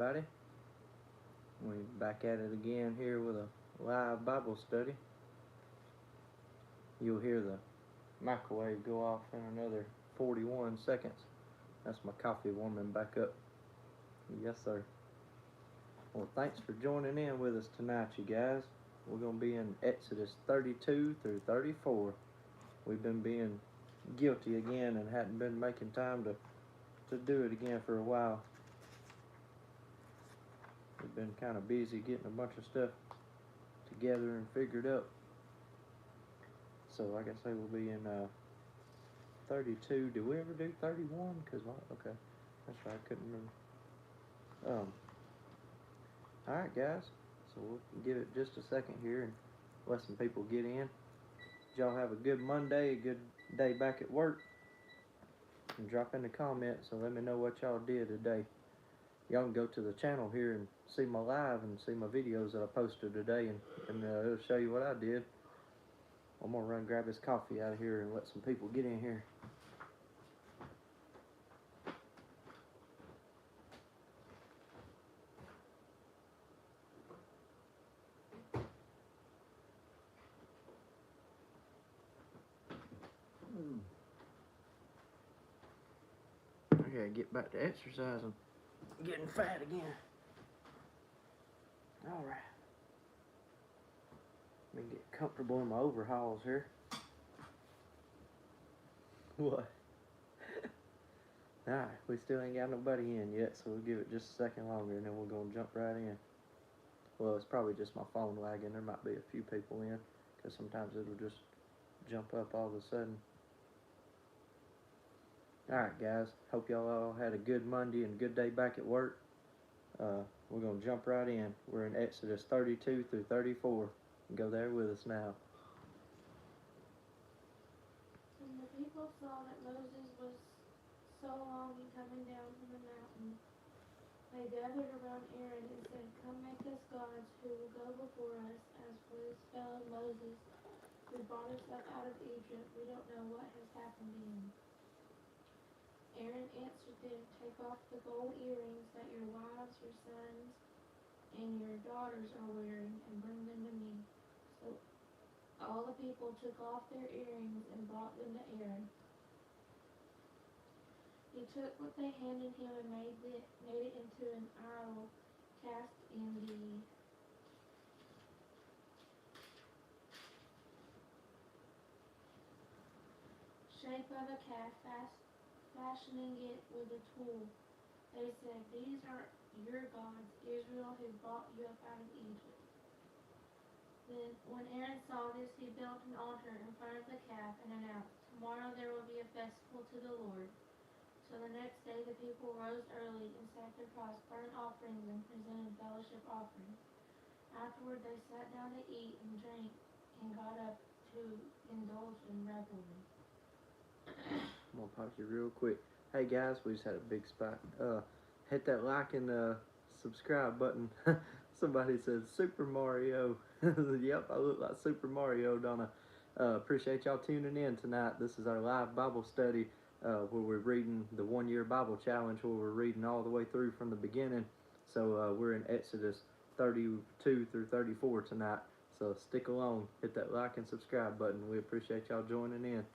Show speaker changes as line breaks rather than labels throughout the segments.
Everybody, we're back at it again here with a live Bible study. You'll hear the microwave go off in another 41 seconds. That's my coffee warming back up. Yes, sir. Well, thanks for joining in with us tonight, you guys. We're going to be in Exodus 32 through 34. We've been being guilty again and hadn't been making time to do it again for a while. We've been kind of busy getting a bunch of stuff together and figured up. So, like I say, we'll be in 32. Did we ever do 31? Okay, that's right, I couldn't remember. Alright, guys, so we'll give it just a second here and let some people get in. Did y'all have a good Monday, a good day back at work? And drop in the comments and let me know what y'all did today. Y'all can go to the channel here and see my live and see my videos that I posted today, and it'll show you what I did. I'm gonna run grab this coffee out of here and let some people get in here. I gotta get back to exercising. Getting fat again. Alright. Let me get comfortable in my overalls here. What? Alright, we still ain't got nobody in yet, so we'll give it just a second longer and then we're gonna jump right in. Well, it's probably just my phone lagging. There might be a few people in, because sometimes it'll just jump up all of a sudden. Alright, guys, hope y'all all had a good Monday and a good day back at work. We're going to jump right in. We're in Exodus 32 through 34. Go there with us now.
And the people saw that Moses was so long in coming down from the mountain, they gathered around Aaron and said, "Come make us gods who will go before us, as for this fellow Moses, who brought us up out of Egypt. We don't know what has happened to him." Aaron answered them, "Take off the gold earrings that your wives, your sons, and your daughters are wearing, and bring them to me." So all the people took off their earrings and brought them to Aaron. He took what they handed him and made it into an idol cast in the shape of a calf, fashioning it with a tool. They said, "These are your gods, Israel, who brought you up out of Egypt." Then, when Aaron saw this, he built an altar in front of the calf and announced, "Tomorrow there will be a festival to the Lord." So the next day the people rose early and sacrificed burnt offerings and presented fellowship offerings. Afterward they sat down to eat and drink and got up to indulge in revelry.
I'm going to pause you real quick. Hey, guys, we just had a big spot. Hit that like and subscribe button. Somebody said Super Mario. Yep, I look like Super Mario, don't I? Appreciate y'all tuning in tonight. This is our live Bible study where we're reading the 1 year Bible challenge, where we're reading all the way through from the beginning. So we're in Exodus 32 through 34 tonight. So stick along, hit that like and subscribe button. We appreciate y'all joining in.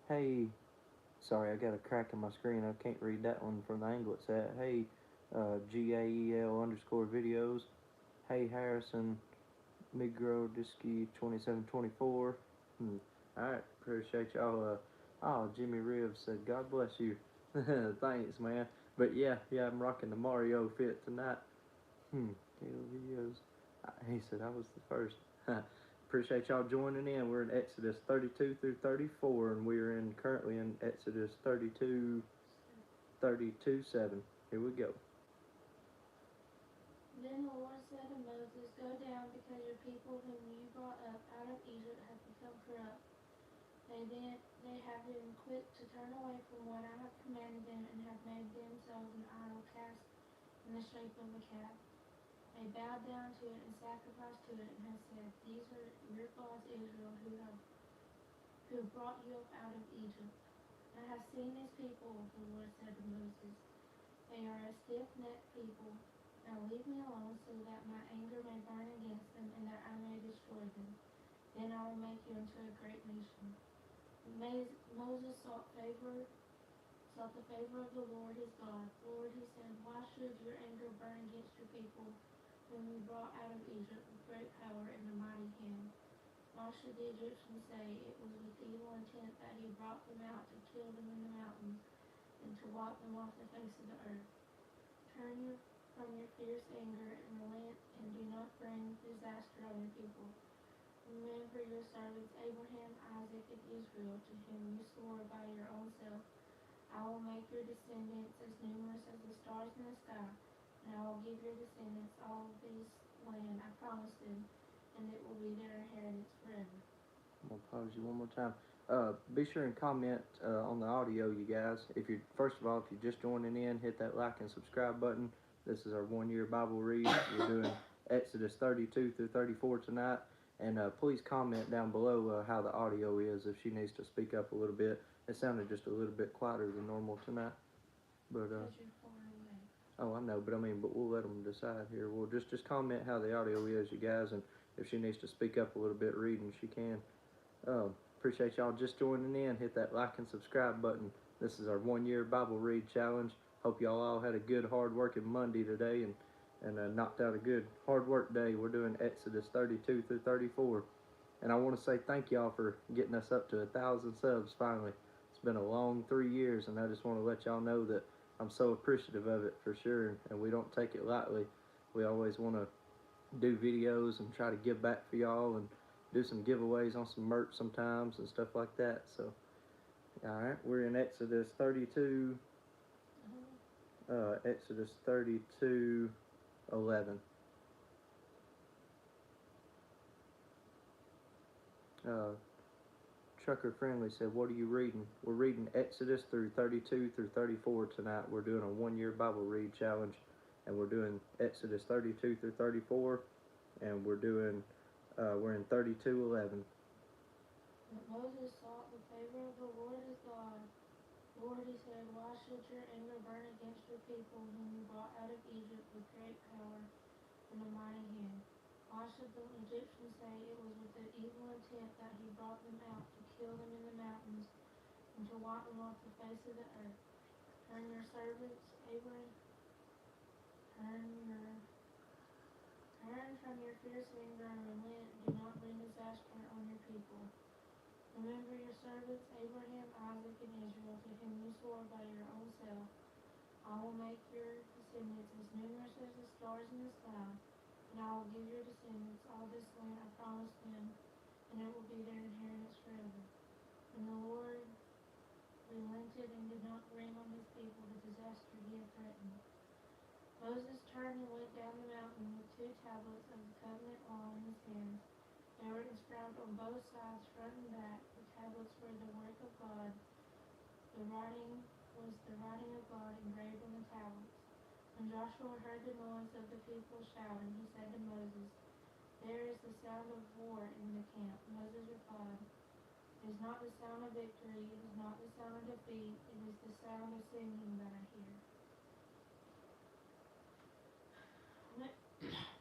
Hey, sorry, I got a crack in my screen. I can't read that one from the angle it's at. Hey, GAEL_videos. Hey, Harrison Migro Disky 2724. Alright, appreciate y'all. Oh, Jimmy Rivers said, "God bless you." Thanks, man. But yeah, I'm rocking the Mario fit tonight. Videos. He said I was the first. Appreciate y'all joining in. We're in Exodus 32 through 34, and we're currently in Exodus 32, 7. Here we go.
Then the Lord said to Moses, "Go down, because your people whom you brought up out of Egypt have become corrupt. They have been quick to turn away from what I have commanded them, and have made themselves an idol cast in the shape of a calf. They bowed down to it and sacrificed to it, and have said, 'These are your gods, Israel, who brought you up out of Egypt.' I have seen these people," the Lord said to Moses. They are a stiff-necked people. Now leave me alone so that my anger may burn against them and that I may destroy them. Then I will make you into a great nation. Moses sought the favor of the Lord his God. Lord, he said, why should your anger burn against your people, whom you brought out of Egypt with great power and a mighty hand? Why should the Egyptians say it was with evil intent that he brought them out to kill them in the mountains and to wipe them off the face of the earth? Turn from your fierce anger and relent, and do not bring disaster on your people. Remember your servants Abraham, Isaac, and Israel, to whom you swore by your own self, I will make your descendants as numerous as the stars in the sky, and I will give your descendants all this land I promised them, and it will be their inheritance forever.
I'm gonna pause you one more time. Be sure and comment on the audio, you guys. If you're first of all, if you're just joining in, hit that like and subscribe button. This is our 1-year Bible read. We're doing Exodus 32 through 34 tonight, and please comment down below how the audio is. If she needs to speak up a little bit, it sounded just a little bit quieter than normal tonight. But
Because you're far away.
oh, I know, but we'll let them decide here. We'll just comment how the audio is, you guys, and if she needs to speak up a little bit reading, she can. Appreciate y'all just joining in. Hit that like and subscribe button. This is our 1-year Bible read challenge. Hope y'all all had a good hard working Monday today and knocked out a good hard work day. We're doing Exodus 32 through 34. And I want to say thank y'all for getting us up to 1,000 subs finally. It's been a long 3 years, and I just want to let y'all know that I'm so appreciative of it for sure, and we don't take it lightly. We always want to do videos and try to give back for y'all and do some giveaways on some merch sometimes and stuff like that. So, alright, we're in Exodus 32, Exodus 32:11. Trucker Friendly said, what are you reading? We're reading Exodus through 32 through 34 tonight. We're doing a 1-year Bible read challenge, and we're doing Exodus 32 through 34, and we're in 32:11.
But Moses sought the favor of the Lord his God. Lord, he said, why should your anger burn against your people, whom you brought out of Egypt with great power and a mighty hand? Why should the Egyptians say it was with the evil intent that he brought them out to kill them in the mountains and to wipe them off the face of the earth? Turn your servants Abraham, turn from your fierce anger and relent, do not bring disaster on your people. Remember your servants Abraham, Isaac, and Israel, to whom you swore by your own self, I will make your descendants as numerous as the stars in the sky, and I will give your descendants all this land I promised them, and it will be their inheritance forever. And the Lord relented and did not bring on his people the disaster he had threatened. Moses turned and went down the mountain with 2 tablets of the covenant law in his hands. They were inscribed on both sides, front and back. The tablets were the work of God. The writing was the writing of God engraved on the tablets. When Joshua heard the noise of the people shouting, he said to Moses, there is the sound of war in the camp. Moses replied, it is not the sound of victory, it is not the sound of defeat, it is the sound of singing that I hear.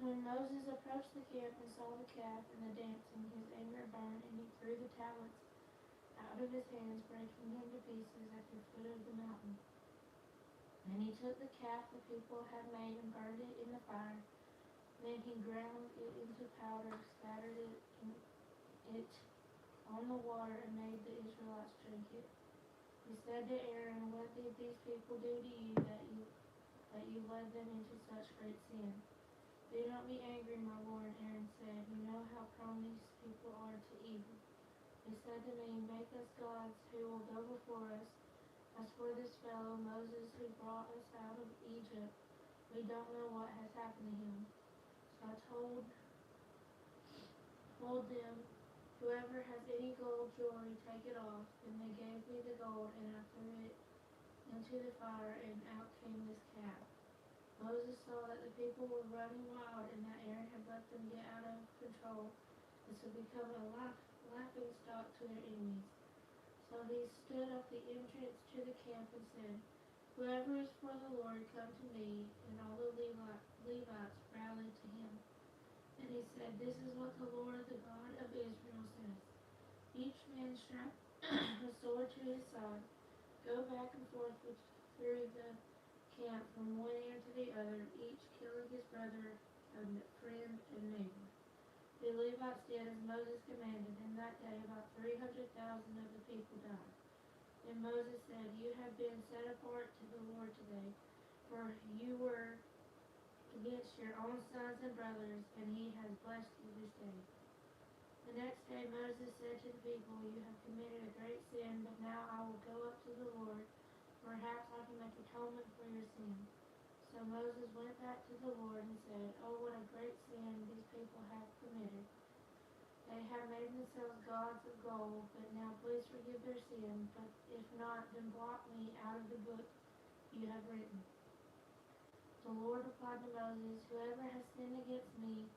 When Moses approached the camp and saw the calf and the dancing, his anger burned, and he threw the tablets out of his hands, breaking them to pieces at the foot of the mountain. And he took the calf the people had made and burned it in the fire. Then he ground it into powder, scattered it on the water, and made the Israelites drink it. He said to Aaron, what did these people do to you that you led them into such great sin? Do not be angry, my Lord, Aaron said. You know how prone these people are to evil. They said to me, make us gods who will go before us. As for this fellow, Moses, who brought us out of Egypt, we don't know what has happened to him. So I told them, whoever has any gold jewelry, take it off. Then they gave me the gold, and I threw it into the fire, and out came this calf. Moses saw that the people were running wild and that Aaron had let them get out of control and so become a laughing stock to their enemies. So he stood at the entrance to the camp and said, Whoever is for the Lord, come to me. And all the Levites rallied to him. And he said, This is what the Lord, the God of Israel, says. Each man strap a sword to his side. Go back and forth through the camp from one end to the other, each killing his brother, friend, and neighbor. The Levites did as Moses commanded, and that day about 300,000 of the people died. And Moses said, You have been set apart to the Lord today, for you were against your own sons and brothers, and he has blessed you this day. The next day Moses said to the people, You have committed a great sin, but now I will go up to the Lord. Perhaps I can make atonement for your sin. So Moses went back to the Lord and said, Oh, what a great sin these people have committed. They have made themselves gods of gold, but now please forgive their sin, but if not, then blot me out of the book you have written. The Lord replied to Moses, Whoever has sinned against me,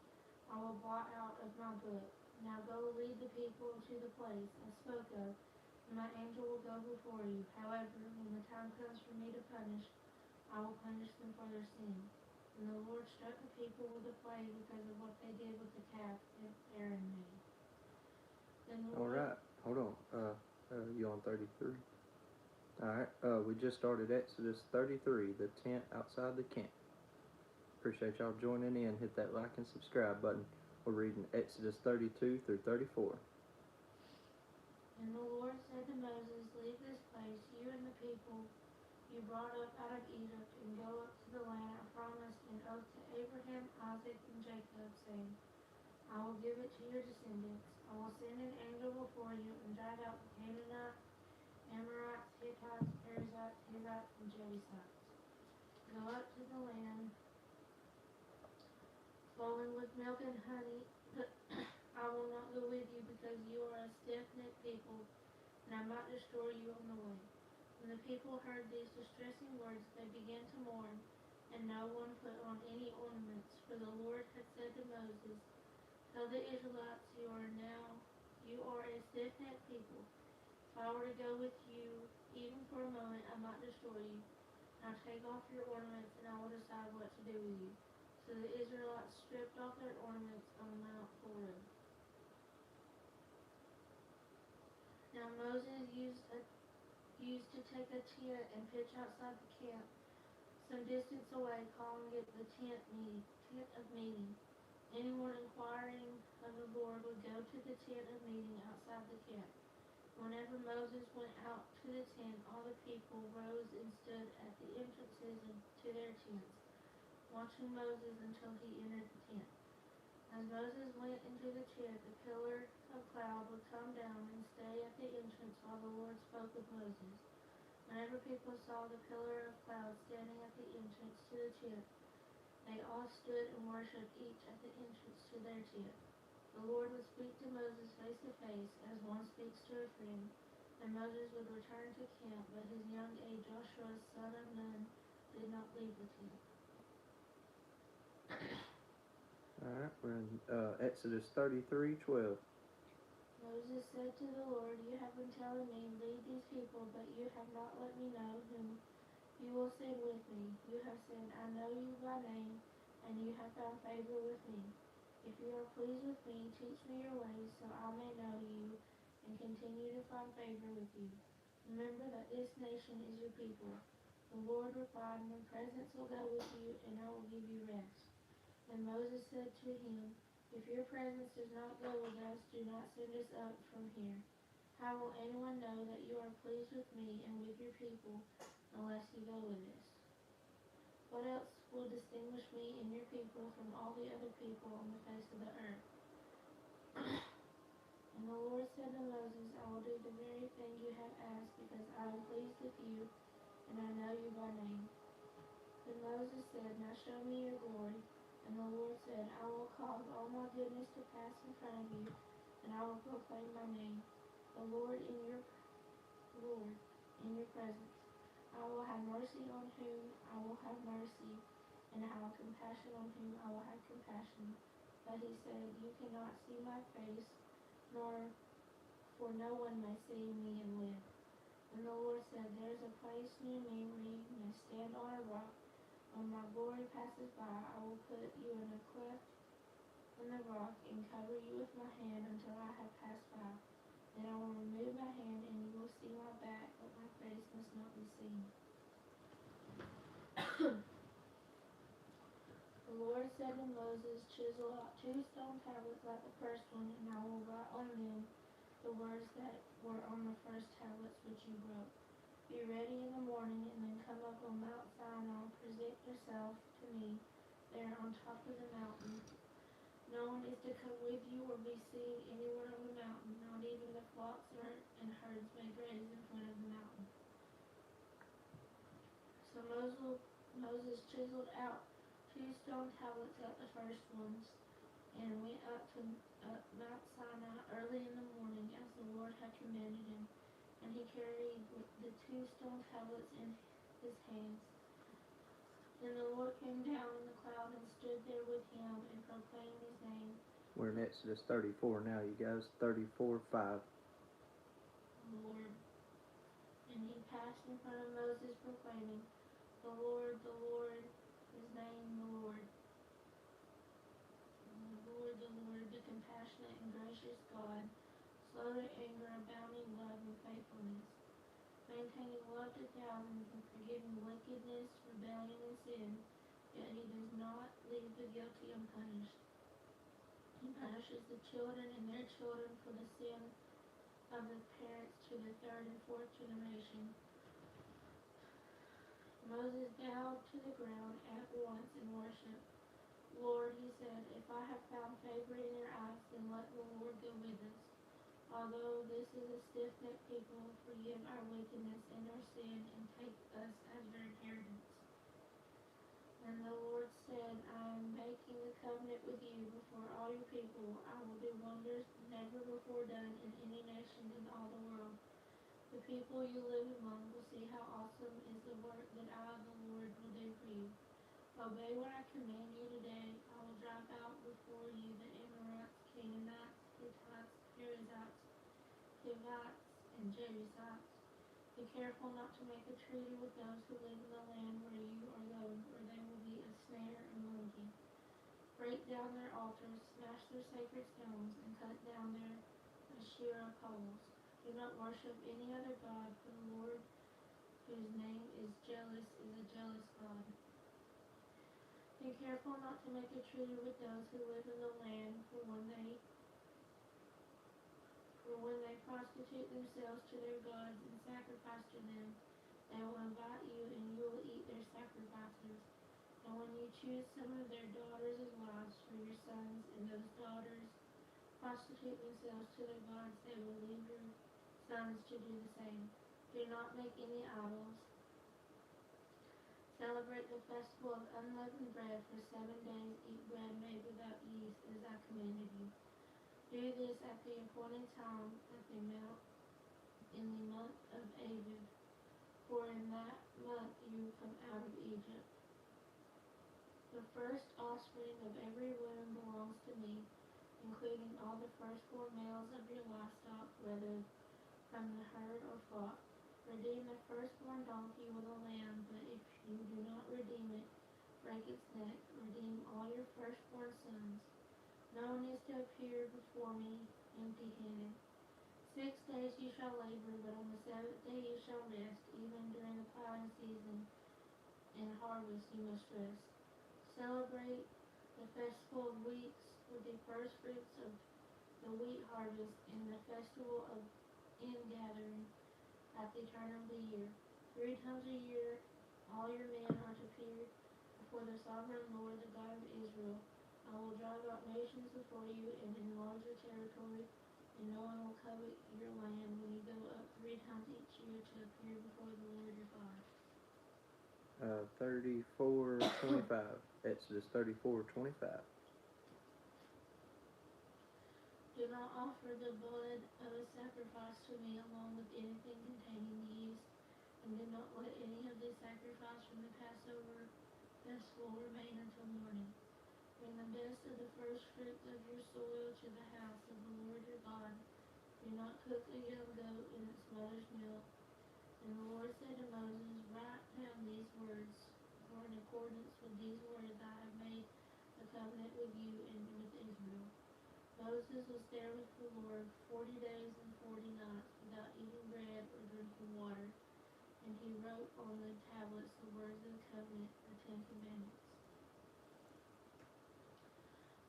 I will blot out of my book. Now go lead the people to the place I spoke of, and my angel will go before you. However, when the time comes for me to punish, I will punish them for their sin. And the Lord struck the people with a plague because of what they did with the calf that Aaron made. Then the
All
Lord,
right, hold on. You on 33? All right. We just started Exodus 33, the tent outside the camp. Appreciate y'all joining in. Hit that like and subscribe button. We're reading Exodus 32 through 34.
And the Lord said to Moses, Leave this place, you and the people you brought up out of Egypt, and go up to the land I promised in oath to Abraham, Isaac, and Jacob, saying, I will give it to your descendants. I will send an angel before you and drive out the Canaanites, Amorites, Hittites, Perizzites, Hivites, and Jebusites. Go up to the land flowing with milk and honey, but I will not go with you because you are a stiff-necked people, and I might destroy you on the way. When the people heard these distressing words, they began to mourn, and no one put on any ornaments, for the Lord had said to Moses, Tell the Israelites, you are a stiff-necked people. If I were to go with you, even for a moment, I might destroy you. Now take off your ornaments, and I will decide what to do with you. So the Israelites stripped off their ornaments on Mount Horeb. Now Moses used to take a tent and pitch outside the camp, some distance away, calling it the tent of meeting. Anyone inquiring of the Lord would go to the tent of meeting outside the camp. Whenever Moses went out to the tent, all the people rose and stood at the entrances to their tents, watching Moses until he entered the tent. As Moses went into the tent, the pillar of cloud would come down and stay at the entrance while the Lord spoke with Moses. Whenever people saw the pillar of cloud standing at the entrance to the tent, they all stood and worshipped each at the entrance to their tent. The Lord would speak to Moses face to face, as one speaks to a friend, and Moses would return to camp, but his young aide Joshua, son of Nun, did not leave the tent.
All right, we're in Exodus 33:12.
Moses said to the Lord, You have been telling me, lead these people, but you have not let me know whom you will send with me. You have said, I know you by name, and you have found favor with me. If you are pleased with me, teach me your ways, so I may know you and continue to find favor with you. Remember that this nation is your people. The Lord replied, My presence will go with you, and I will give you rest. And Moses said to him, If your presence does not go with us, do not send us up from here. How will anyone know that you are pleased with me and with your people unless you go with us? What else will distinguish me and your people from all the other people on the face of the earth? And the Lord said to Moses, I will do the very thing you have asked because I am pleased with you and I know you by name. Then Moses said, Now show me your glory. And the Lord said, I will cause all my goodness to pass in front of you, and I will proclaim my name, the Lord in your presence. I will have mercy on whom I will have mercy, and have compassion on whom I will have compassion. But he said, You cannot see my face, nor for no one may see me and live. And the Lord said, There is a place near me where you may stand on a rock. When my glory passes by, I will put you in a cleft in the rock and cover you with my hand until I have passed by. Then I will remove my hand and you will see my back, but my face must not be seen. The Lord said to Moses, Chisel out 2 stone tablets like the first one, and I will write on them the words that were on the first tablets which you wrote. Be ready in the morning, and then come up on Mount Sinai, present yourself to me there on top of the mountain. No one is to come with you or be seen anywhere on the mountain, not even the flocks and herds may graze in front of the mountain. So Moses chiseled out 2 stone tablets like the first ones, and went up to Mount Sinai early in the morning, as the Lord had commanded him. And he carried the 2 stone tablets in his hands. Then the Lord came down in the cloud and stood there with him and proclaimed his name.
We're in Exodus 34 now, you guys. 34:5.
Lord. And he passed in front of Moses, proclaiming, the Lord, his name, the Lord. The Lord, the compassionate and gracious God, slow to anger, abounding love and faithfulness, maintaining love to thousands and forgiving wickedness, rebellion, and sin, yet he does not leave the guilty unpunished. He punishes the children and their children for the sin of the parents to the 3rd and 4th generation. Moses bowed to the ground at once in worship. Lord, he said, if I have found favor in your eyes, then let the Lord go with us. Although this is a stiff-necked people, forgive our wickedness and our sin, and take us as your inheritance. And the Lord said, I am making a covenant with you before all your people. I will do wonders never before done in any nation in all the world. The people you live among will see how awesome is the work that I, the Lord, will do for you. Obey what I command you today. I will drive out before you the Amorites, Canaanites, Hittites, Perizzites, Hivites, and Jebusites. Be careful not to make a treaty with those who live in the land where you are going, or they will be a snare among you. Break down their altars, smash their sacred stones, and cut down their Asherah poles. Do not worship any other god, for the Lord, whose name is jealous, is a jealous God. Be careful not to make a treaty with those who live in the land, for when they prostitute themselves to their gods and sacrifice to them, they will invite you and you will eat their sacrifices. And when you choose some of their daughters as wives for your sons, and those daughters prostitute themselves to their gods, they will leave your sons to do the same. Do not make any idols. Celebrate the festival of unleavened bread for 7 days. Eat bread made without yeast, as I commanded you. Do this at the appointed time in the month of Aviv, for in that month you come out of Egypt. The first offspring of every womb belongs to me, including all the firstborn males of your livestock, whether from the herd or flock. Redeem the firstborn donkey with a lamb, but if you do not redeem it, break its neck. Redeem all your firstborn sons. No one is to appear before me empty-handed. 6 days you shall labor, but on the 7th day you shall rest. Even during the plowing season and harvest you must rest. Celebrate the festival of weeks with the first fruits of the wheat harvest and the festival of ingathering at the turn of the year. 3 times a year all your men are to appear before the sovereign Lord, the God of Israel. I will drive out nations before you and enlarge your territory, and no one will covet your land when you go up 3 times each year to appear before the Lord your God.
34:25. Exodus 34:25.
Do not offer the blood of a sacrifice to me along with anything containing yeast, and do not let any of the sacrifice from the Passover festival remain until morning. Bring the best of the first fruits of your soil to the house of the Lord your God. Do not cook a young goat in its mother's milk. And the Lord said to Moses, write down these words, for in accordance with these words I have made a covenant with you and with Israel. Moses was there with the Lord 40 days and 40 nights without eating bread or drinking water, and he wrote on the tablets the words of the covenant, the 10 Commandments.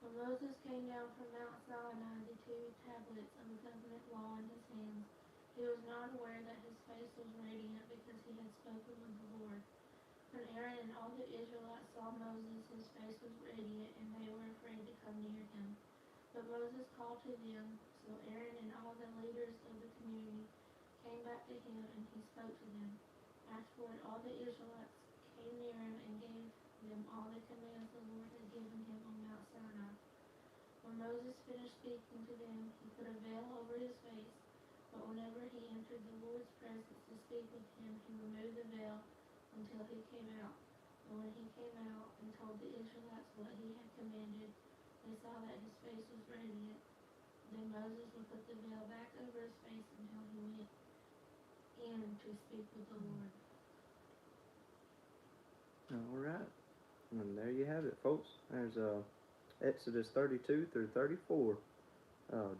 When Moses came down from Mount Sinai, the 2 tablets of the covenant law in his hands, he was not aware that his face was radiant because he had spoken with the Lord. When Aaron and all the Israelites saw Moses, his face was radiant, and they were afraid to come near him. But Moses called to them, so Aaron and all the leaders of the community came back to him, and he spoke to them. Afterward, all the Israelites came near him and gave them all the commands the Lord had given him on Mount Sinai. When Moses finished speaking to them, he put a veil over his face, but whenever he entered the Lord's presence to speak with him, he removed the veil until he came out. And when he came out and told the Israelites what he had commanded, they saw that his face was radiant. Then Moses would put the veil back over his face until he went in to speak with the Lord.
Alright. And there you have it, folks. There's Exodus 32 through 34.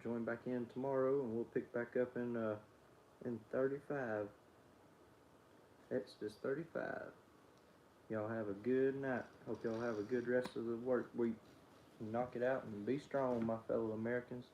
Join back in tomorrow and we'll pick back up in 35. Exodus 35. Y'all have a good night. Hope y'all have a good rest of the work week. Knock it out and be strong, my fellow Americans.